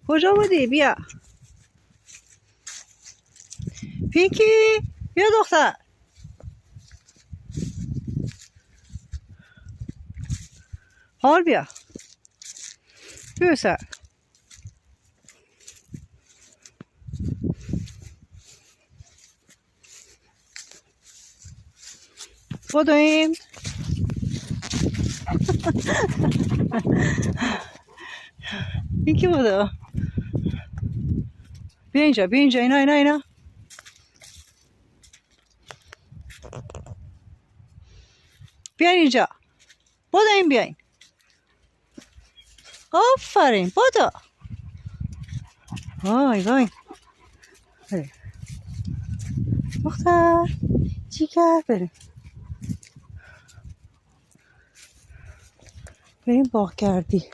کجا بودی؟ بیا پینکی، بیا دختر. حال بیا سر. بدویم. پینکی بدو. بیا اینجا، بیا اینجا. اینا بیاین اینجا. بدویم بیاین. آفرین بدو. وای دختر جیگر. بریم باغ کردی.